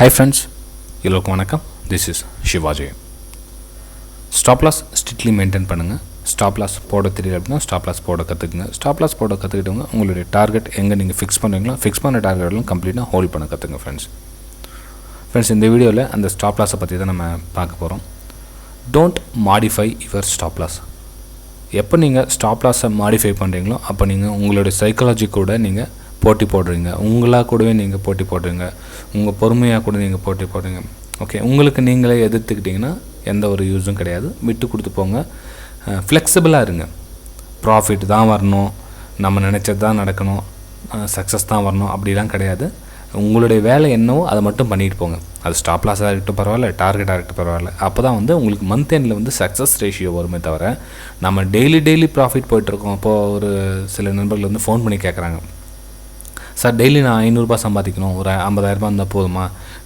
Hi friends, எல்லோருக்கும் வணக்கம். This is Shivaji. Stop loss strictly maintain பண்ணுங்க. Stop loss போட தெரியல அப்படின்னா stop loss போட கற்றுக்குங்க. Stop loss போட கற்றுக்கிட்டவங்க உங்களுடைய டார்கெட் எங்கே நீங்கள் ஃபிக்ஸ் பண்ணுறீங்களோ ஃபிக்ஸ் பண்ண டார்கெட்லாம் கம்ப்ளீட்டாக ஹோல்ட் பண்ண கற்றுங்க ஃப்ரெண்ட்ஸ். இந்த வீடியோவில் அந்த ஸ்டாப் லாஸை பற்றி தான் நம்ம பார்க்க போகிறோம். Don't modify your stop loss. எப்போ நீங்கள் ஸ்டாப் லாஸை மாடிஃபை பண்ணுறீங்களோ அப்போ நீங்கள் உங்களுடைய சைக்காலஜி கூட நீங்கள் போட்டி போடுறீங்க, உங்களாக கூடவே நீங்கள் போட்டி போடுறீங்க, உங்கள் பொறுமையாக கூட நீங்கள் போட்டி போடுறீங்க. ஓகே, உங்களுக்கு நீங்களே எதிர்த்துக்கிட்டிங்கன்னா எந்த ஒரு யூஸும் கிடையாது. விட்டு கொடுத்து போங்க, ஃப்ளெக்சிபிளாக இருங்க. ப்ராஃபிட் தான் வரணும், நம்ம நினச்சது தான் நடக்கணும், சக்ஸஸ் தான் வரணும் அப்படிலாம் கிடையாது. உங்களுடைய வேலை என்னவோ அதை மட்டும் பண்ணிட்டு போங்க. அது ஸ்டாப் லாஸாக இருக்கட்டும் பரவாயில்ல, டார்கெட்டாக இருக்கட்டும் பரவாயில்ல. அப்போ தான் உங்களுக்கு மந்த் எண்டில் சக்ஸஸ் ரேஷியோ வருமே தவிர நம்ம டெய்லி ப்ராஃபிட் போயிட்டுருக்கோம். அப்போது ஒரு சில நண்பர்கள் ஃபோன் பண்ணி கேட்குறாங்க, சார் டெய்லி நான் 500 ரூபாய் சம்பாதிக்கணும், ஒரு 50,000 இருந்தால் போதுமா,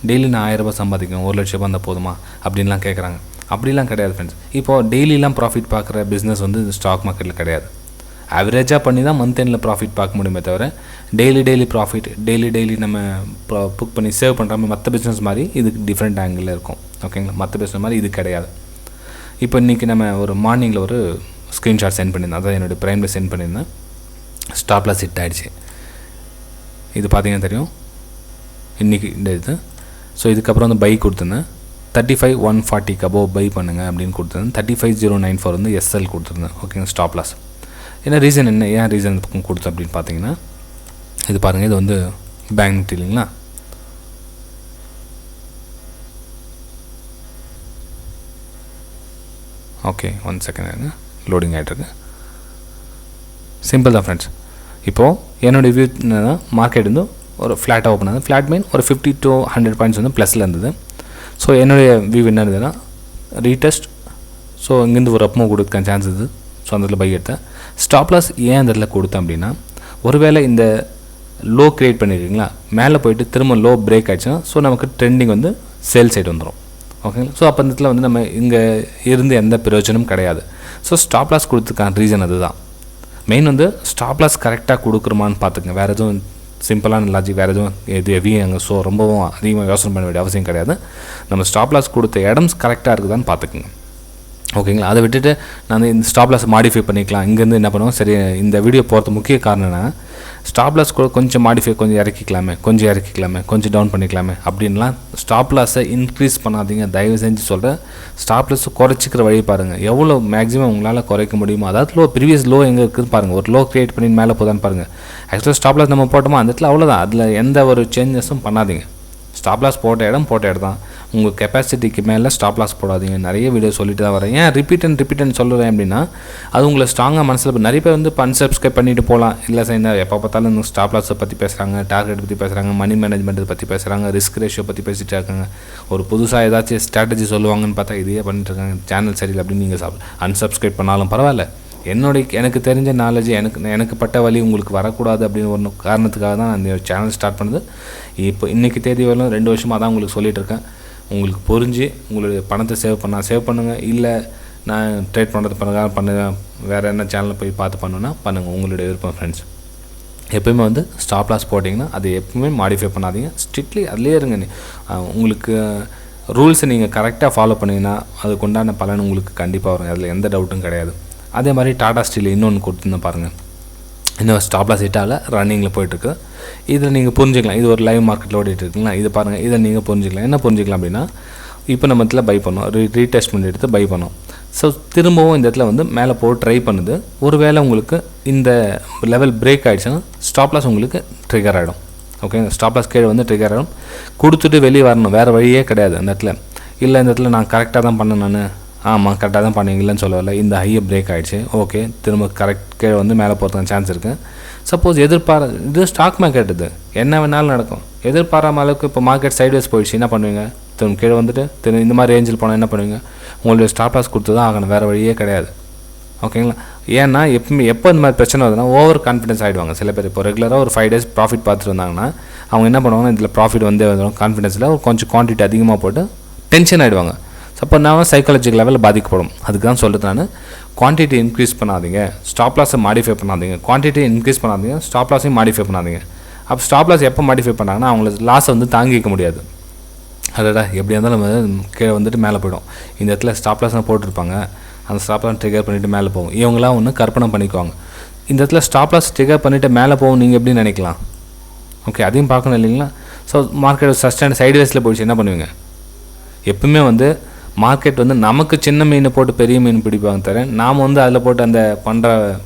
டெய்லி நான் 1000 ரூபாய் சம்பாதிக்கணும், 1 லட்ச ரூபாய் இருந்தால் போதுமா அப்படின்லாம் கேட்குறாங்க. அப்படிலாம் கிடையாது ஃப்ரெண்ட்ஸ். இப்போது டெய்லிலாம் ப்ராஃபிட் பார்க்குற பிஸ்னஸ் ஸ்டாக் மார்க்கெட்டில் கிடையாது. ஆவரேஜாக பண்ணி தான் மந்த் எண்டில் ப்ராஃபிட் பார்க்க முடியுமே தவிர டெய்லி ப்ராஃபிட் டெய்லி நம்ம புக் பண்ணி சேவ் பண்ணுற மாதிரி மற்ற பிஸ்னஸ் மாதிரி இதுக்கு டிஃப்ரெண்ட் ஆங்கிளில் இருக்கும். ஓகேங்களா, மற்ற பிஸ்னஸ் மாதிரி இது கிடையாது. இப்போ இன்றைக்கி நம்ம ஒரு மார்னிங்கில் ஒரு ஸ்க்ரீன்ஷாட் சென்ட் பண்ணியிருந்தேன், அதான் என்னுடைய ப்ரைமில் சென்ட் பண்ணியிருந்தேன். ஸ்டாப் லாஸ் ஹிட் ஆகிடுச்சு. இது பார்த்தீங்கன்னா தெரியும், இன்றைக்கி இந்த இது. ஸோ இதுக்கப்புறம் பை கொடுத்துருந்தேன். 35,140 அபோவ் பை பண்ணுங்கள் அப்படின்னு கொடுத்துருந்தேன். 35,094 எஸ்எல் கொடுத்துருந்தேன். ஓகேங்க, ஸ்டாப் லாஸ். ஏன்னா ரீசன் என்ன, ஏன் ரீசன் இந்த பக்கம் கொடுத்தேன் அப்படின்னு பார்த்தீங்கன்னா, இது பாருங்கள், இது பேங்க் நிஃப்டி இல்லைங்களா. ஓகே, 1 செகண்ட் லோடிங் ஆகிட்டுருக்கு. சிம்பிள் தான் ஃப்ரெண்ட்ஸ். இப்போது என்னுடைய வியூ என்னன்னா, மார்க்கெட் ஒரு ஃப்ளாட்டாக ஓப்பன் ஆகுது. ஃப்ளாட் மீன் ஒரு 50 to 100 பாயிண்ட்ஸ் ப்ளஸில் இருந்தது. ஸோ என்னுடைய வியூ என்ன இருந்ததுன்னா, ரீடெஸ்ட். ஸோ இங்கேருந்து ஒரு அப்மூவ் கொடுக்க சான்ஸ் இருக்குது. ஸோ அந்த இடத்துல பை எடுத்தேன். ஸ்டாப் லாஸ் ஏன் அந்த இடத்துல கொடுத்தேன் அப்படின்னா, ஒருவேளை இந்த லோ க்ரியேட் பண்ணியிருக்கீங்களா, மேலே போயிட்டு திரும்ப லோ பிரேக் ஆகிடுச்சுன்னா ஸோ நமக்கு ட்ரெண்டிங் சேல் சைடு வந்துடும். ஓகேங்களா. ஸோ அப்போ அந்த இடத்துல நம்ம இங்கே இருந்து எந்த பிரயோஜனமும் கிடையாது. ஸோ ஸ்டாப் லாஸ் கொடுத்துருக்கான ரீசன் அதுதான். மெயின் ஸ்டாப் லாஸ் கரெக்டாக கொடுக்குறோமான்னு பார்த்துங்க. வேறு எதுவும் சிம்பிளான லாஜிக், வேறு எதுவும் ஹெவியாக அங்கே ஸோ ரொம்பவும் அதிகமாக யோசனை பண்ண வேண்டிய அவசியம் கிடையாது. நம்ம ஸ்டாப் லாஸ் கொடுத்த இடம் கரெக்டாக இருக்குதான்னு பார்த்துக்குங்க. ஓகேங்களா. அதை விட்டுட்டு நான் இந்த ஸ்டாப் லாஸ் மாடிஃபை பண்ணிக்கலாம், இங்கேருந்து என்ன பண்ணுவோம். சரி, இந்த வீடியோ போகிறது முக்கிய காரணம்னா, ஸ்டாப் லாஸ் கூட கொஞ்சம் மாடிஃபை, கொஞ்சம் இறக்கிக்கலாமே, கொஞ்சம் டவுன் பண்ணிக்கலாமே அப்படின்லாம் ஸ்டாப் லாஸை இன்க்ரீஸ் பண்ணாதீங்க. தயவு செஞ்சு சொல்கிறேன். ஸ்டாப் லாஸ் குறைச்சிக்கிற வழி பாருங்கள், எவ்வளோ மேக்ஸிமம் உங்களால் குறைக்க முடியுமோ. அதாவது ப்ரீவியஸ் லோ எங்கே இருக்குதுன்னு பாருங்கள். ஒரு லோ க்ரியேட் பண்ணி மேலே போதான்னு பாருங்கள். ஆக்சுவலாக ஸ்டாப் லாஸ் நம்ம போட்டோமா அந்த இடத்துல அவ்வளோதான். அதில் எந்த ஒரு சேஞ்சஸும் பண்ணாதீங்க. ஸ்டாப் லாஸ் போட்ட இடம் தான். உங்கள் கெப்பாசிட்டிக்கு மேலே ஸ்டாப் லாஸ் போடாதீங்க. நிறைய வீடியோ சொல்லிட்டு தான் வரேன். ஏன் ரிப்பீட் சொல்லுறேன் அப்படின்னா, அது உங்களை ஸ்ட்ராங்காக மனசில் நிறைய பேர் அன்சப்ஸ்கிரைப் பண்ணிட்டு போகலாம். இல்லை சார், இந்த எப்போ பார்த்தாலும் ஸ்டாப் லாஸை பற்றி பேசுகிறாங்க, டார்கெட் பற்றி பேசுகிறாங்க, மணி மேனேஜ்மெண்ட்டை பற்றி பேசுகிறாங்க, ரிஸ்க் ரேஷியோ பற்றி பேசிகிட்டு இருக்காங்க. ஒரு புதுசாக ஏதாச்சும் ஸ்ட்ராட்டஜி சொல்லுவாங்கன்னு பார்த்தா இதையே பண்ணிட்டு இருக்காங்க. சேனல் சரியில்லை அப்படின்னு நீங்கள் அன்சப்ஸ்கிரைப் பண்ணாலும் பரவாயில்ல. எனக்கு தெரிஞ்ச நாலேஜ், எனக்கு பட்ட வழி உங்களுக்கு வரக்கூடாது அப்படின்னு ஒரு காரணத்துக்காக தான் நான் இந்த சேனல் ஸ்டார்ட் பண்ணுது. இப்போ இன்றைக்கி தேதி வரலாம் 2 வருஷமாக தான் உங்களுக்கு சொல்லிகிட்டு இருக்கேன். உங்களுக்கு புரிஞ்சு உங்களுடைய பணத்தை சேவ் பண்ணுங்கள். இல்லை நான் ட்ரேட் பண்ணுவேன், வேறு என்ன சேனலில் போய் பார்த்து பண்ணுங்கள். உங்களுடைய விருப்பம் ஃப்ரெண்ட்ஸ். எப்போயுமே ஸ்டாப் லாஸ் போட்டிங்கன்னா அது எப்பவுமே மாடிஃபை பண்ணாதீங்க. ஸ்ட்ரிக்ட்லி அதிலே இருங்க. உங்களுக்கு ரூல்ஸை நீங்கள் கரெக்டாக ஃபாலோ பண்ணிங்கன்னா அதுக்கு உண்டான பலன் உங்களுக்கு கண்டிப்பாக வரும். அதில் எந்த டவுட்டும் கிடையாது. அதே மாதிரி டாடா ஸ்டீல் இன்னொன்று கொடுத்துருந்தேன் பாருங்கள். இன்னும் ஸ்டாப் லாஸ் ஹிட்டால் ரன்னிங்கில் போயிட்டுருக்கு. இதில் நீங்கள் புரிஞ்சிக்கலாம். இது ஒரு லைவ் மார்க்கெட்டில் ஓடிட்டு இருக்குங்களா. இது பாருங்கள், இதை நீங்கள் புரிஞ்சிக்கலாம். என்ன புரிஞ்சிக்கலாம் அப்படின்னா, இப்போ நம்ம இடத்துல பை பண்ணோம், ரீடெஸ்ட் பண்ணி எடுத்து பை பண்ணோம். ஸோ திரும்பவும் இந்த இடத்துல மேலே போக ட்ரை பண்ணுது. ஒரு வேளை உங்களுக்கு இந்த லெவல் பிரேக் ஆகிடுச்சுன்னா ஸ்டாப் லாஸ் உங்களுக்கு ட்ரிகர் ஆகிடும். ஓகே, ஸ்டாப் லாஸ் கீழே ட்ரிகர் ஆகிடும். கொடுத்துட்டு வெளியே வரணும், வேறு வழியே கிடையாது அந்த இடத்துல. இல்லை இந்த இடத்துல நான் கரெக்டாக தான் பண்ணேன், நான் ஆமாம் கரெக்டாக தான் பண்ணீங்களேன்னு சொல்லவில்லை. இந்த ஹையை பிரேக் ஆகிடுச்சு. ஓகே, திரும்ப கரெக்ட் கீழே மேலே போகிறதுக்கு சான்ஸ் இருக்குது. சப்போஸ் இது ஸ்டாக் மார்க்கெட், இது என்ன வேணாலும் நடக்கும். எதிர்பாராம அளவுக்கு இப்போ மார்க்கெட் சைட்வேஸ் போயிடுச்சு, என்ன பண்ணுவீங்க? திரும்ப கீழே திரும்ப இந்த மாதிரி ரேஞ்சில் போனால் என்ன பண்ணுவீங்க? உங்களுடைய ஸ்டாப் லாஸ் கொடுத்து தான் ஆகணும், வேறு வழியே கிடையாது. ஓகேங்களா. ஏன்னா எப்போ இந்த மாதிரி பிரச்சனை வருதுன்னா ஓவர் கான்ஃபிடன்ஸ் ஆகிடுவாங்க சில பேர். இப்போ ரெகுலராக ஒரு 5 days ப்ராஃபிட் பார்த்துட்டு வந்தாங்கன்னா அவங்க என்ன பண்ணுவாங்கன்னா, இதில் ப்ராஃபிட் வந்துடும் கான்ஃபிடன்ஸில் கொஞ்சம் குவான்டிட்டி அதிகமாக போட்டு டென்ஷன் ஆகிடுவாங்க. அப்போ நான் சைக்காலஜிக்கல் லெவலில் பாதிக்கப்படும். அதுக்கு தான் சொல்கிறது நான், குவான்டிட்டி இன்க்ரீஸ் பண்ணாதீங்க, ஸ்டாப் லாஸை மாடிஃபை பண்ணாதீங்க. குவான்டிட்டி இன்க்ரீஸ் பண்ணாதீங்க, ஸ்டாப் லாஸையும் மாடிஃபை பண்ணாதீங்க. அப்போ ஸ்டாப் லாஸ் எப்போ மாடிஃபை பண்ணாங்கன்னா அவங்களுக்கு லாஸை தாங்கிக்க முடியாது. அடடா எப்படியா இருந்தாலும் நம்ம கீழே வந்துட்டு மேலே போய்டும். இந்த இடத்துல ஸ்டாப் லாஸ்லாம் போட்டிருப்பாங்க, அந்த ஸ்டாப் லாஸ் ட்ரிகர் பண்ணிவிட்டு மேலே போகும். இவங்களாம் ஒன்று கற்பனை பண்ணிக்குவாங்க, இந்த இடத்துல ஸ்டாப் லாஸ் ட்ரிகர் பண்ணிவிட்டு மேலே போகும். நீங்கள் எப்படி நினைக்கலாம்? ஓகே, அதையும் பார்க்கணும் இல்லைங்களா? ஸோ மார்க்கெட் சஸ்டைன் சைட்வேஸில் போயிடுச்சு என்ன பண்ணுவீங்க? எப்பவுமே வந்து மார்க்கெட் வந்து நமக்கு சின்ன மீனை போட்டு பெரிய மீன் பிடிப்பாங்க தவிர நாம் வந்து அதில் போட்டு அந்த பண்ணுற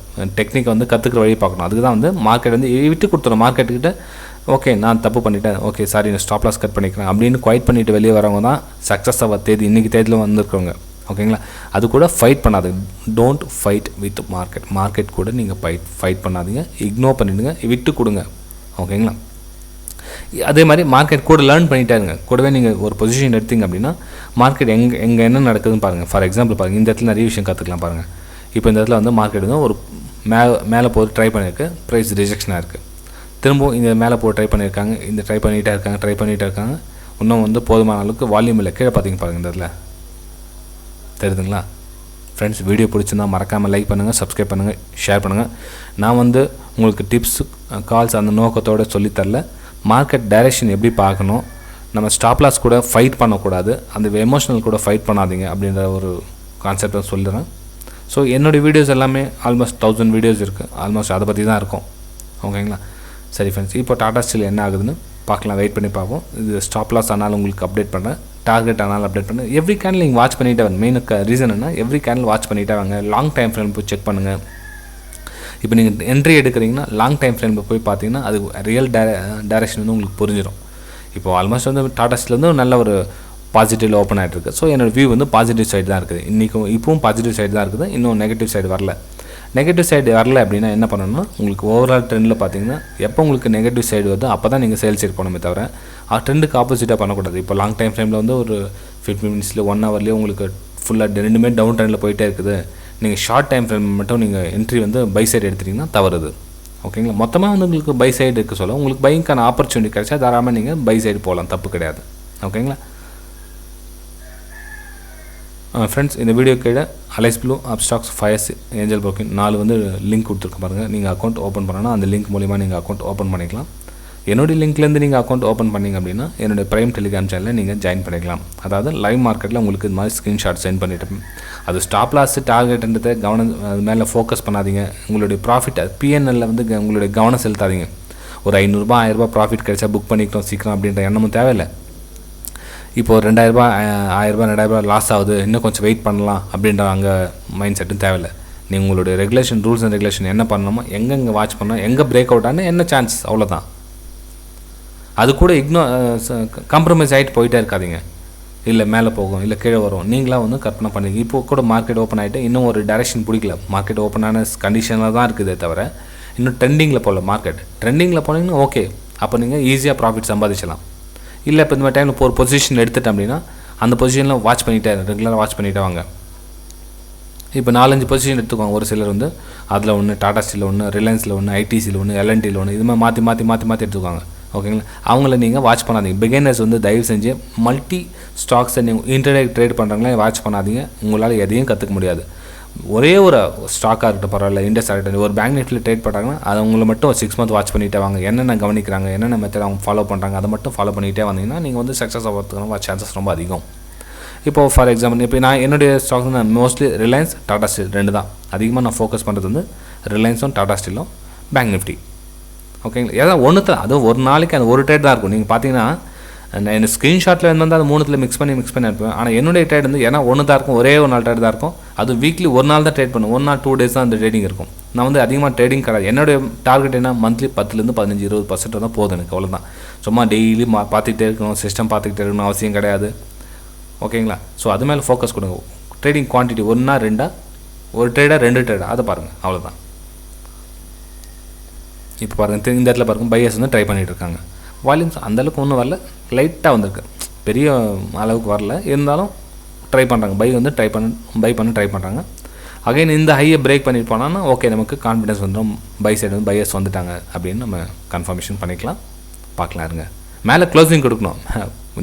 டெக்னிக்கை வந்து கற்றுக்கிற வழி பார்க்கணும். அதுக்கு தான் வந்து மார்க்கெட் வந்து விட்டு கொடுத்துரும் மார்க்கெட்டுக்கிட்ட. ஓகே நான் தப்பு பண்ணிட்டேன், ஓகே சாரி நான் ஸ்டாப் லாஸ் கட் பண்ணிக்கிறேன் அப்படின்னு குவைட் பண்ணிவிட்டு வெளியே வரவங்க தான் சக்ஸஸ் ஆக தேதி இன்றைக்கி தேதியில் வந்திருக்கவங்க. ஓகேங்களா? அது கூட ஃபைட் பண்ணாதுங்க. டோன்ட் ஃபைட் வித் மார்க்கெட் கூட நீங்கள் ஃபைட் பண்ணாதீங்க, இக்னோர் பண்ணிவிடுங்க, விட்டு கொடுங்க. ஓகேங்களா? அதே மாதிரி மார்க்கெட் கூட லேர்ன் பண்ணிட்டாருங்க. கூடவே நீங்கள் ஒரு பொசிஷன் எடுத்தீங்க அப்படின்னா மார்க்கெட் எங்கே என்ன நடக்குதுன்னு பாருங்கள். ஃபார் எக்ஸாம்பிள் பாருங்கள், இந்த இடத்துல நிறைய விஷயம் கற்றுக்கலாம் பாருங்கள். இப்போ இந்த இடத்துல வந்து மார்க்கெட் வந்து ஒரு மேலே போட்டு ட்ரை பண்ணியிருக்கு, ப்ரைஸ் ரிஜெக்ஷனாக இருக்குது. திரும்பவும் இந்த மேலே போட்டு ட்ரை பண்ணியிருக்காங்க, இந்த ட்ரை பண்ணிகிட்டே இருக்காங்க. இன்னும் வந்து போதுமான அளவுக்கு வால்யூம் இல்லை. கீழே பார்த்தீங்க பாருங்கள், இந்த இடத்துல தெரியுதுங்களா? ஃப்ரெண்ட்ஸ், வீடியோ பிடிச்சிருந்தால் மறக்காமல் லைக் பண்ணுங்கள், சப்ஸ்கிரைப் பண்ணுங்கள், ஷேர் பண்ணுங்கள். நான் வந்து உங்களுக்கு டிப்ஸ் கால்ஸ் அந்த நோக்கத்தோடு சொல்லித்தரல. மார்க்கெட் டைரெக்ஷன் எப்படி பார்க்கணும், நம்ம ஸ்டாப் லாஸ் கூட ஃபைட் பண்ணக்கூடாது, அந்த எமோஷனல் கூட ஃபைட் பண்ணாதீங்க அப்படின்ற ஒரு கான்செப்டை சொல்லுறேன். ஸோ என்னுடைய வீடியோஸ் எல்லாமே ஆல்மோஸ்ட் 1000 வீடியோஸ் இருக்குது, ஆல்மோஸ்ட் அதை பற்றி தான் இருக்கும். ஓகேங்களா? சரி ஃப்ரெண்ட்ஸ், இப்போ டாடா ஸ்டீல் என்ன ஆகுதுன்னு பார்க்கலாம், வெயிட் பண்ணி பார்ப்போம். இது ஸ்டாப் லாஸ் ஆனாலும் உங்களுக்கு அப்டேட் பண்ணுறேன், டார்கெட் ஆனாலும் அப்டேட் பண்ணுறேன். எவ்ரி கேண்டில் நீங்கள் வாட்ச் பண்ணிகிட்டே வாங்க. மெயின் ரீசன் என்ன, எவ்ரி கேண்டில் வாட்ச் பண்ணிகிட்டே வாங்க. லாங் டைம் ஃப்ரேம் போய் செக் பண்ணுங்கள். இப்போ நீங்கள் என்ட்ரி எடுக்கிறீங்கன்னா லாங் டைம் ஃப்ரேமில் போய் பார்த்தீங்கன்னா அது ரியல் டைரக்ஷன் வந்து உங்களுக்கு புரிஞ்சிடும். இப்போ ஆல்மோஸ்ட் வந்து டாடா ஸ்டீல் வந்து நல்ல ஒரு பாசிட்டிவில் ஓப்பன் ஆகிட்டு இருக்குது. ஸோ என்னோடய வியூ வந்து பாசிட்டிவ் சைடு தான் இருக்குது. இப்போவும் பாசிட்டிவ் சைடு தான் இருக்குது, இன்னும் நெகட்டிவ் சைடு வரல. நெகட்டிவ் சைடு வரல அப்படின்னா என்ன பண்ணணும்னா, உங்களுக்கு ஓவரால் ட்ரெண்டில் பார்த்தீங்கன்னா எப்போ உங்களுக்கு நெகட்டிவ் சைடு வருதோ அப்போ தான் நீங்கள் சேல் சைடு போகணுமே தவிர ட்ரெண்டுக்கு ஆப்போசிட்டாக பண்ணக்கூடாது. இப்போ லாங் டைம் ஃப்ரேமில் வந்து ஒரு 15 மினிட்ஸில் 1 ஹவர்லேயே உங்களுக்கு ஃபுல்லாக ரெண்டுமே டவுன் ட்ரெண்டில் போயிட்டே இருக்குது. நீங்கள் ஷார்ட் டைம் ஃப்ரேம் மட்டும் நீங்கள் என்ட்ரி வந்து பை சைடு எடுத்துட்டிங்கன்னா தவறுது. ஓகேங்களா? மொத்தமாக வந்து உங்களுக்கு பை சைடு இருக்க சொல்ல உங்களுக்கு பைக்கான ஆப்பர்ச்சுனிட்டி கிடைச்சா தாராளமாக நீங்கள் பை சைடு போகலாம், தப்பு கிடையாது. ஓகேங்களா ஃப்ரெண்ட்ஸ்? இந்த வீடியோ கீழே Alice Blue, Upstox, Fyers, Angel Broking 4 வந்து லிங்க் கொடுத்துருக்க பாருங்கள். நீங்கள் அக்கௌண்ட் ஓப்பன் பண்ணனா அந்த லிங்க் மூலிமா நீங்கள் அக்கௌண்ட் ஓப்பன் பண்ணிக்கலாம். என்னுடைய லிங்க்லேருந்து நீங்கள் அக்கௌண்ட் ஓப்பன் பண்ணிங்க அப்படின்னா என்னுடைய ப்ரைம் டெலிகிராம் சேனலில் நீங்கள் ஜாயின் பண்ணிக்கலாம். அதாவது லைவ் மார்க்கெட்டில் உங்களுக்கு இது மாதிரி ஸ்க்ரீன்ஷாட் சென்ட் பண்ணிவிட்டு அது ஸ்டாப் லாஸ் டார்கெட்டுன்றதை அது மேலே ஃபோக்கஸ் பண்ணாதீங்க. உங்களுடைய ப்ராஃபிட் பிஎன்எல்லில் வந்து உங்களுடைய கவனம் செலுத்தாதீங்க. ஒரு 500 1000 ப்ராஃபிட் கிடைச்சா புக் பண்ணிக்கிறோம் சீக்கிரம் அப்படின்ற எண்ணமும் தேவையில்லை. இப்போது 2000 1000 2000 லாஸ் ஆகுது, இன்னும் கொஞ்சம் வெயிட் பண்ணலாம் அப்படின்ற அங்கே மைண்ட் செட்டும் தேவையில்லை. நீங்கள் உங்களுடைய ரெகுலேஷன் ரூல்ஸ் அண்ட் ரெகுலேஷன் என்ன பண்ணணுமோ, எங்கெங்கே வாட்ச் பண்ணணும், எங்கே பிரேக் அவுட் ஆனால் என்ன சான்ஸ், அவ்வளோதான். அது கூட காம்ப்ரமைஸ் ஆகிட்டு போயிட்டே இருக்காதிங்க. இல்லை மேலே போகும், இல்லை கீழே வரும், நீங்களாக வந்து கற்பனை பண்ணிங்க. இப்போ கூட மார்க்கெட் ஓப்பன் ஆகிட்டு இன்னும் ஒரு டைரெக்ஷன் பிடிக்கல, மார்க்கெட் ஓப்பன் ஆன கண்டிஷனில் தான் இருக்குதே தவிர இன்னும் ட்ரெண்டிங்கில் போகல. மார்க்கெட் ட்ரெண்டிங்கில் போனீங்கன்னா ஓகே, அப்போ நீங்கள் ஈஸியாக ப்ராஃபிட் சம்பாதிச்சலாம். இல்லை இப்போ இந்த மாதிரி டைமில் ஒரு பொசிஷன் எடுத்துட்டேன் அப்படின்னா அந்த பொசிஷனில் வாட்ச் பண்ணிகிட்டே ரெகுலராக வாட்ச் பண்ணிகிட்டே வாங்க. இப்போ 4-5 பொசிஷன் எடுத்துக்குவாங்க ஒரு சிலர் வந்து, அதில் ஒன்று டாடா ஸ்டீலில் ஒன்று, ரிலையன்ஸில் ஒன்று, ஐடிசியில் ஒன்று, எல்என்டியில் ஒன்று, இது மாதிரி மாற்றி எடுத்துக்குவாங்க. ஓகேங்களா? அவங்கள நீங்கள் வாட்ச் பண்ணாதீங்க. பிகினர்ஸ் வந்து தயவு செஞ்சு மல்டி ஸ்டாக்ஸை நீங்கள் இன்டர்டே ட்ரேட் பண்ணுறாங்களே வாட்ச் பண்ணாதீங்க. உங்களால் எதையும் கற்றுக்க முடியாது. ஒரே ஒரு ஸ்டாக்காக இருக்கட்டும் பரவாயில்ல, இண்டஸ் ஆகட்டும், ஒரு பேங்க் நிஃப்டியில் ட்ரேட் பண்ணுறாங்கன்னா அதை உங்களை மட்டும் 6 மந்த் வாட்ச் பண்ணிகிட்டே வாங்க. என்னென்ன கவனிக்கிறாங்க, என்னென்ன மெத்தட் அவங்க ஃபாலோ பண்ணுறாங்க, அதை மட்டும் ஃபாலோ பண்ணிகிட்டே வந்தீங்கன்னா நீங்கள் வந்து சக்ஸஸ் ஆகிறதுக்கான சான்சஸ் ரொம்ப அதிகம். இப்போது ஃபார் எக்ஸாம்பிள் இப்போ நான் என்னுடைய ஸ்டாக்ஸ் வந்து மோஸ்ட்லி ரிலையன்ஸ், டாடா ஸ்டீல் 2 தான் அதிகமாக நான் ஃபோக்கஸ் பண்ணுறது வந்து ரிலையன்ஸும் டாடா ஸ்டீலும் பேங்க் நிஃப்டி. ஓகேங்களா? ஏதாவது ஒன்று தான், அதுவும் ஒரு நாளைக்கு அந்த ஒரு ட்ரேட் தான் இருக்கும். நீங்கள் பார்த்தீங்கன்னா நான் என்ன ஸ்க்ரீன்ஷாட்டில் வந்து அந்த 3 மிக்ஸ் பண்ணி இருப்பேன். ஆனால் என்னுடைய ட்ரேட் வந்து ஏன்னா ஒன்று தான் இருக்கும், ஒரே ஒரு நாள் ட்ரேட் தான் இருக்கும். அது வீக்லி ஒரு நாள் தான் ட்ரேட் பண்ணும், 1 or 2 days தான் அந்த ட்ரேடிங் இருக்கும். நான் வந்து அதிகமாக ட்ரேடிங் கிடையாது. என்னுடைய டார்கெட் என்ன, மந்த்லி 10 - 15 20% தான் போதும் எனக்கு, அவ்வளோதான். சும்மா டெய்லி பார்த்துக்கிட்டே இருக்கணும், சிஸ்டம் பார்த்துக்கிட்டே இருக்கணும் அவசியம் கிடையாது. ஓகேங்களா? ஸோ அது மேலே ஃபோக்கஸ் கொடுங்க. ட்ரேடிங் குவான்டிட்டி 1 or 2, ஒரு ட்ரேடாக 2 ட்ரேடாக அதை பாருங்கள், அவ்வளோதான். இப்போ பாருங்கள், இந்த இடத்துல பாருங்கள் பையர்ஸ் வந்து ட்ரை பண்ணிகிட்டு இருக்காங்க. வால்யூம்ஸ் அந்தளவுக்கு ஒன்றும் வரல, லைட்டாக வந்திருக்கு, பெரிய அளவுக்கு வரல, இருந்தாலும் ட்ரை பண்ணுறாங்க. பை பண்ண ட்ரை பண்ணுறாங்க. அகைன் இந்த ஹையை பிரேக் பண்ணிட்டு போனான்னா ஓகே, நமக்கு கான்ஃபிடன்ஸ் வந்துடும், பை சைடு வந்து பையர்ஸ் வந்துட்டாங்க அப்படின்னு நம்ம கன்ஃபர்மேஷன் பண்ணிக்கலாம். பார்க்கலாம் இருங்க. மேலே க்ளோசிங் கொடுக்கணும்.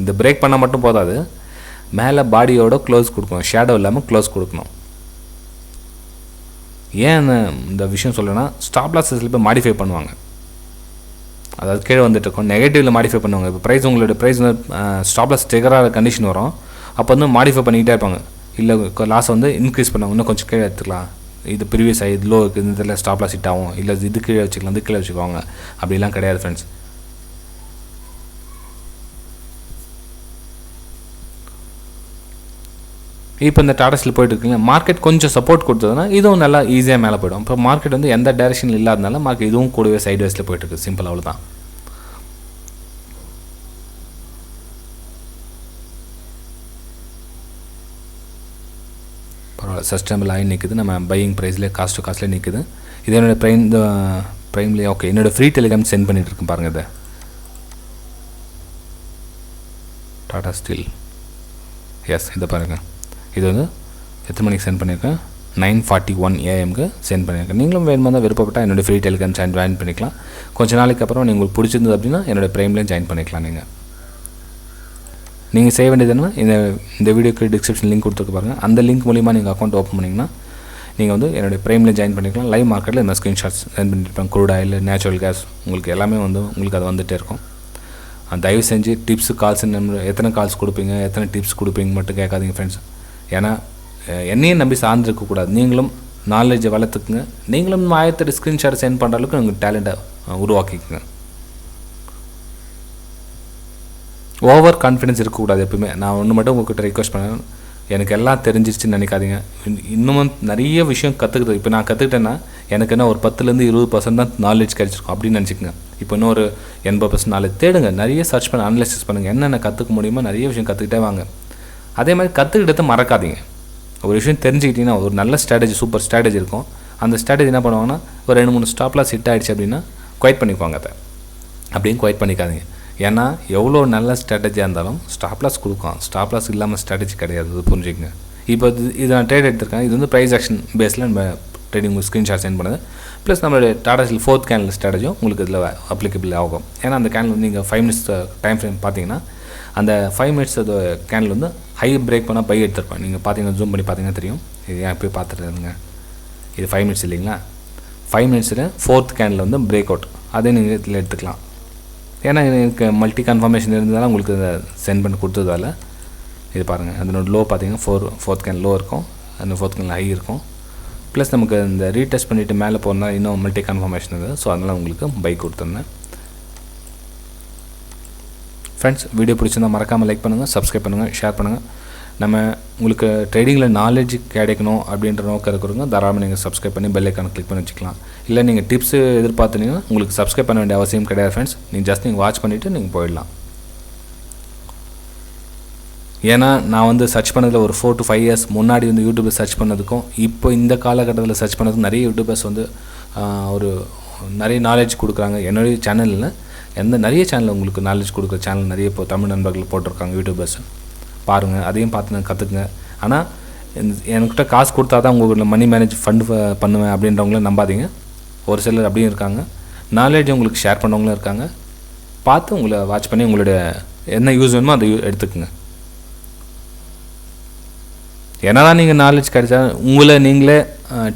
இந்த பிரேக் பண்ணால் மட்டும் போதாது, மேலே பாடியோட க்ளோஸ் கொடுக்கணும், ஷேடோ இல்லாமல் க்ளோஸ் கொடுக்கணும். ஏன் இந்த விஷயம் சொல்லணும்னா, ஸ்டாப் லாஸ் சில பேர் மாடிஃபை பண்ணுவாங்க. அதாவது கீழே வந்துட்டு இருக்கும். நெகட்டிவில் மாடிஃபை பண்ணுவாங்க. இப்போ ப்ரைஸ் உங்களோட ப்ரைஸ் வந்து ஸ்டாப் லாஸ் ட்ரிகராக கண்டிஷன் வரும். அப்போ வந்து மாடிஃபை பண்ணிக்கிட்டே இருப்பாங்க. இல்லை லாஸ் வந்து இன்க்ரீஸ் பண்ணுவாங்க, இன்னும் கொஞ்சம் கீழே எடுத்துக்கலாம், இது ப்ரீவியஸ் ஆகி இது லோ இருக்குது, இந்த இதில் ஸ்டாப் லாஸ் ஹிட் ஆகும், இல்லை இது கீழே வச்சுக்கலாம், இது கீழே வச்சுக்குவாங்க. அப்படிலாம் கிடையாது ஃப்ரெண்ட்ஸ். இப்போ இந்த டாடா ஸ்டீல் போய்ட்டு இருக்குங்க, மார்க்கெட் கொஞ்சம் சப்போர்ட் கொடுத்ததுன்னா இதுவும் நல்லா ஈஸியாக மேலே போய்டும். இப்போ மார்க்கெட் வந்து எந்த டைரெக்ஷனில் இல்லாதனால மார்க்கெட் இதுவும் கூடவே சைட் வேஸில் போய்ட்டுருக்கு. சிம்பிள், அவ்வளோதான். பரவாயில்ல, சஸ்டைனபிள் ஆகி நிற்குது. நம்ம பையிங் ப்ரைஸ்லேயே காஸ்ட் டு காஸ்ட்லேயே நிற்குது. இது என்னோடய ப்ரைம்லேயே ஓகே. என்னோடய ஃப்ரீ டெலிகிராம் சென்ட் பண்ணிகிட்டு இருக்கேன் பாருங்கள். இதை டாடா ஸ்டீல் எஸ், இதை பாருங்கள். இது வந்து எத்தனை மணிக்கு சென்ட் பண்ணியிருக்கேன்? 9:41 AM சென்ட் பண்ணியிருக்கேன். நீங்களும் வேணுமா தான் விருப்பப்பட்டால் என்னோடய ஃப்ரீ டெலிகிராம் ஜாயின் பண்ணிக்கலாம். கொஞ்சம் நாளைக்கு அப்புறம் உங்களுக்கு பிடிச்சிருந்தது அப்படின்னா என்னோடய ப்ரைம்லேயும் ஜாயின் பண்ணிக்கலாம். நீங்கள் செய்ய வேண்டியது என்ன, இந்த வீடியோக்கு டிஸ்கிரிப்ஷன் லிங்க் கொடுத்துருக்கு பாருங்கள். அந்த லிங்க் மூலிமா நீங்கள் அக்கௌண்ட் ஓப்பன் பண்ணிங்கன்னா நீங்கள் வந்து என்னுடைய ப்ரைமில் ஜாயின் பண்ணிக்கலாம். லைவ் மார்க்கெட்டில் இந்த ஸ்க்ரீன்ஷாட்ஸ் சென்ட் பண்ணியிருப்பேன். க்ரூட் ஆயில், நேச்சுரல் கேஸ், உங்களுக்கு எல்லாமே வந்து உங்களுக்கு அது வந்துகிட்டே இருக்கும். தயவு செஞ்சு டிப்ஸு கால்ஸ் எத்தனை கால்ஸ் கொடுப்பீங்க, எத்தனை டிப்ஸ் கொடுப்பீங்க மட்டும் கேட்காதீங்க ஃப்ரெண்ட்ஸ். ஏன்னா என்னையும் நம்பி சார்ந்திருக்கக்கூடாது. நீங்களும் நாலேஜை வளர்த்துக்குங்க. நீங்களும் 1008 ஸ்க்ரீன்ஷாட் சென்ட் பண்ணுற அளவுக்கு உங்கள் டேலண்ட்டை உருவாக்கிக்குங்க. ஓவர் கான்ஃபிடென்ஸ் இருக்கக்கூடாது எப்பவுமே. நான் ஒன்று மட்டும் உங்கள்கிட்ட ரிக்வெஸ்ட் பண்ணேன், எனக்கு எல்லாம் தெரிஞ்சிருச்சுன்னு நினைக்காதீங்க. இன்னமும் நிறைய விஷயம் கற்றுக்குது. இப்போ நான் கற்றுக்கிட்டேன்னா எனக்கு என்ன ஒரு 10-20% தான் நாலேஜ் கிடச்சிருக்கும் அப்படின்னு நினச்சிக்கங்க. இப்போ இன்னும் ஒரு 80% நாலேஜ் தேடுங்க. நிறைய சர்ச் பண்ண, அனலைசிஸ் பண்ணுங்கள். என்னென்ன கற்றுக்க முடியுமோ நிறைய விஷயம் கற்றுக்கிட்டே வாங்க. அதே மாதிரி கற்றுக்கிட்டதை மறக்காதீங்க. ஒரு விஷயம் தெரிஞ்சுக்கிட்டிங்கன்னா ஒரு நல்ல ஸ்ட்ராட்டஜி, சூப்பர் ஸ்ட்ராட்டஜி இருக்கும். அந்த ஸ்ட்ராட்டஜி என்ன பண்ணுவாங்கன்னா ஒரு 2-3 ஸ்டாப்லாஸ் ஹிட் ஆகிடுச்சு அப்படின்னா குவைட் பண்ணிக்குவாங்க. அதை அப்படின்னு குவைட் பண்ணிக்காதீங்க. ஏன்னா எவ்வளோ நல்ல ஸ்ட்ராட்டஜியாக இருந்தாலும் ஸ்டாப்லாஸ் கொடுக்கும். ஸ்டாப்லாஸ் இல்லாமல் ஸ்ட்ராட்டஜி கிடையாது, அது புரிஞ்சுக்கங்க. இப்போ இது நான் ட்ரேட் எடுத்திருக்கேன். இது வந்து ப்ரைஸ் ஆக்ஷன் பேஸில் நம்ம ட்ரேடிங் ஸ்க்ரீன்ஷாட் சென்ட் பண்ணுது. ப்ளஸ் நம்மளுடைய டாடா ஸ்டீல் 4th கேண்டில் ஸ்ட்ராட்டஜியும் உங்களுக்கு இதில் அப்ளிகபிள் ஆகும். ஏன்னா அந்த கேண்டில் நீங்கள் 5 minutes டைம் ஃப்ரேம் பார்த்தீங்கன்னா அந்த 5 minutes அது கேண்டில் வந்து ஹை பிரேக் பண்ணால் பை எடுத்திருப்பேன். நீங்கள் பார்த்தீங்கன்னா ஜூம் பண்ணி பார்த்தீங்கன்னா தெரியும். இது ஏன் போய் பார்த்துட்டுருங்க. இது 5 minutes இல்லைங்களா? 5 minutes 4th கேண்டில் வந்து பிரேக் அவுட். அதே நீங்கள் இதில் எடுத்துக்கலாம். ஏன்னா எனக்கு மல்டி கன்ஃபர்மேஷன் இருந்ததால் உங்களுக்கு இதை சென்ட் பண்ணி கொடுத்ததால் இது பாருங்கள். அதனோட லோ பார்த்தீங்கன்னா 4th கேண்டில் லோ இருக்கும், அந்த 4th கேண்டில் ஹை இருக்கும். ப்ளஸ் நமக்கு இந்த ரீடெஸ்ட் பண்ணிவிட்டு மேலே போனால் இன்னும் மல்டி கன்ஃபர்மேஷன் இருக்குது. ஸோ அதனால் உங்களுக்கு பை கொடுத்துருந்தேன். ஃப்ரெண்ட்ஸ், வீடியோ பிடிச்சிருந்தால் மறக்காமல் லைக் பண்ணுங்கள், சப்ஸ்கிரைப் பண்ணுங்கள், ஷேர் பண்ணுங்கள். நம்ம உங்களுக்கு ட்ரேடிங்கில் நாலேஜ் கிடைக்கணும் அப்படின்ற நோக்கம் இருக்கிறவங்க தாராளமாக நீங்கள் சப்ஸ்கிரைப் பண்ணி பெல் ஐக்கானை கிளிக் பண்ணி வச்சுக்கலாம். இல்லை நீங்கள் டிப்ஸு எதிர்பார்த்தீங்கன்னா உங்களுக்கு சப்ஸ்கிரைப் பண்ண வேண்டிய அவசியம் கிடையாது ஃப்ரெண்ட்ஸ். நீங்கள் ஜஸ்ட் நீங்கள் வாட்ச் பண்ணிவிட்டு நீங்கள் போயிடலாம். ஏன்னா நான் வந்து சர்ச் பண்ணதில் ஒரு 4 to 5 years முன்னாடி வந்து யூடியூப்பில் சர்ச் பண்ணதுக்கும் இப்போ இந்த காலகட்டத்தில் சர்ச் பண்ணதுக்கும் நிறைய யூடியூபர்ஸ் வந்து ஒரு நிறைய நாலேஜ் கொடுக்குறாங்க. என்னுடைய சேனலில் நிறைய சேனல் உங்களுக்கு நாலேஜ் கொடுக்குற சேனல் நிறைய இப்போ தமிழ் நண்பர்கள் போட்டிருக்காங்க யூடியூபர்ஸ். பாருங்கள், அதையும் பார்த்து நான் கற்றுக்குங்க. ஆனால் என்கிட்ட காசு கொடுத்தா தான் உங்களுக்கு மணி மேனேஜ் ஃபண்டு பண்ணுவேன் அப்படின்றவங்கள நம்பாதீங்க. ஒரு சிலர் அப்படியும் இருக்காங்க. நாலேஜ் உங்களுக்கு ஷேர் பண்ணவங்களும் இருக்காங்க. பார்த்து உங்களை வாட்ச் பண்ணி உங்களுடைய என்ன யூஸ் வேணுமோ அதை எடுத்துக்குங்க. ஏன்னா தான் நீங்கள் நாலேஜ் கிடைச்சா உங்களை நீங்களே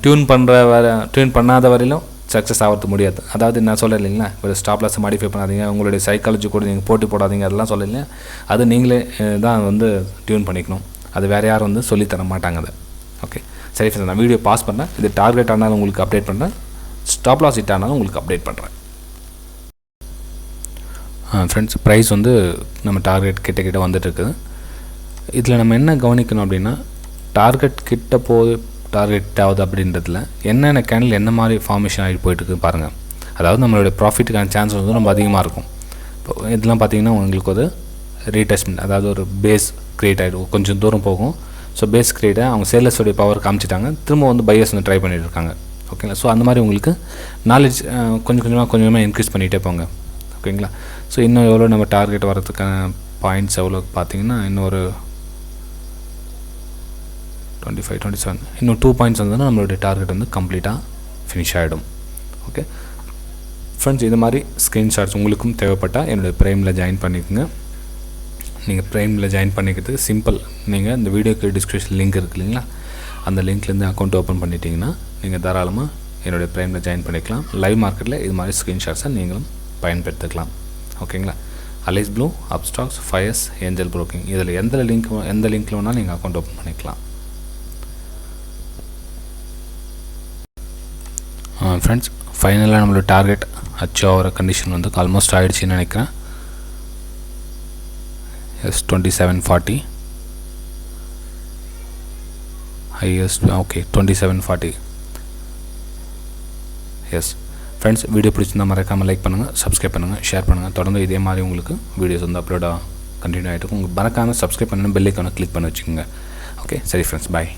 டியூன் பண்ணாத வரையிலும் சக்ஸஸ் ஆகிறது முடியாது. அதாவது நான் சொல்ல இல்லைங்களா, ஒரு ஸ்டாப்லாஸ் மாடிஃபை பண்ணாதீங்க, உங்களுடைய சைக்காலஜி கூட நீங்கள் போட்டி போடாதீங்க, அதெல்லாம் சொல்ல இல்லையா. அது நீங்களே தான் வந்து டியூன் பண்ணிக்கணும். அது வேறு யாரும் வந்து சொல்லித்தர மாட்டாங்க அதை. ஓகே, சரி ஃப்ரெண்ட்ஸ், நான் வீடியோ பாஸ் பண்ணேன். இது டார்கெட் ஆனாலும் உங்களுக்கு அப்டேட் பண்ணுறேன், ஸ்டாப்லாஸ் ஹிட் ஆனாலும் உங்களுக்கு அப்டேட் பண்ணுறேன். ஃப்ரெண்ட்ஸ், ப்ரைஸ் வந்து நம்ம டார்கெட் கிட்ட வந்துட்டு இருக்குது. இதில் நம்ம என்ன கவனிக்கணும் அப்படின்னா, டார்கெட் கிட்ட டார்கெட் ஆகுது அப்படின்றதுல என்னென்ன கேண்டில் என்ன மாதிரி ஃபார்மேஷன் ஆகிட்டு போயிட்டுருக்கு பாருங்கள். அதாவது நம்மளுடைய ப்ராஃபிட்டுக்கான சான்ஸ் வந்து ரொம்ப அதிகமாக இருக்கும். இப்போ இதெல்லாம் பார்த்திங்கன்னா உங்களுக்கு ஒரு ரீடெஸ்ட்மெண்ட், அதாவது ஒரு பேஸ் க்ரியேட் ஆகிடும், கொஞ்சம் தூரம் போகும். ஸோ பேஸ் க்ரியேட் அவங்க சேலர்ஸோடைய பவர் காமிச்சிட்டாங்க, திரும்ப வந்து பையர்ஸ் வந்து ட்ரை பண்ணிட்டு இருக்காங்க. ஓகேங்களா? ஸோ அந்த மாதிரி உங்களுக்கு நாலேஜ் கொஞ்சமாக இன்க்ரீஸ் பண்ணிகிட்டே போங்க. ஓகேங்களா? ஸோ இன்னும் எவ்வளோ நம்ம டார்கெட் வரதுக்கான பாயிண்ட்ஸ் எவ்வளோ பார்த்தீங்கன்னா இன்னும் ஒரு 25, 27 இன்னும் 2 பாயிண்ட்ஸ் வந்ததுன்னா நம்மளுடைய டார்கெட் வந்து கம்ப்ளீட்டாக ஃபினிஷ் ஆகிடும். ஓகே ஃப்ரெண்ட்ஸ், இது மாதிரி ஸ்க்ரீன்ஷாட்ஸ் உங்களுக்கும் தேவைப்பட்டால் என்னுடைய ப்ரைமில் ஜாயின் பண்ணிக்கோங்க. நீங்கள் ப்ரைமில் ஜாயின் பண்ணிக்கிறதுக்கு சிம்பிள். நீங்கள் இந்த வீடியோக்கு டிஸ்கிரிப்ஷன் லிங்க் இருக்குது இல்லைங்களா, அந்த லிங்க்லேருந்து அக்கௌண்ட் ஓப்பன் பண்ணிட்டீங்கன்னா நீங்கள் தாராளமாக என்னுடைய ப்ரைமில் ஜாயின் பண்ணிக்கலாம். லைவ் மார்க்கெட்டில் இது மாதிரி ஸ்க்ரீன்ஷாட்ஸை நீங்களும் பயன்படுத்திக்கலாம். ஓகேங்களா? Alice Blue, Upstox, Fyers, Angel Broking இதில் எந்த லிங்க்கில் வேணாலும் நீங்கள் அக்கௌண்ட் ஓப்பன் பண்ணிக்கலாம். ஃப்ரெண்ட்ஸ், ஃபைனலாக நம்மளோட டார்கெட் அச்சீவ் ஆகிற கண்டிஷன் வந்து ஆல்மோஸ்ட் ஆகிடுச்சின்னு நினைக்கிறேன். Yes 2740 highest. Okay 2740. Yes friends, video பிடிச்சிருந்தா மறக்காமல் லைக் பண்ணுங்கள், சப்ஸ்கிரைப் பண்ணுங்கள், ஷேர் பண்ணுங்கள். தொடர்ந்து இதே மாதிரி உங்களுக்கு வீடியோஸ் வந்து அப்லோடாக கண்டினியூ ஆகிட்டு உங்களுக்கு மறக்காமல் சப்ஸ்கிரைப் பண்ணணும், பெல் ஐக்கானை கிளிக் பண்ணி வச்சுக்கோங்க. ஓகே சரி ஃப்ரெண்ட்ஸ், பாய்.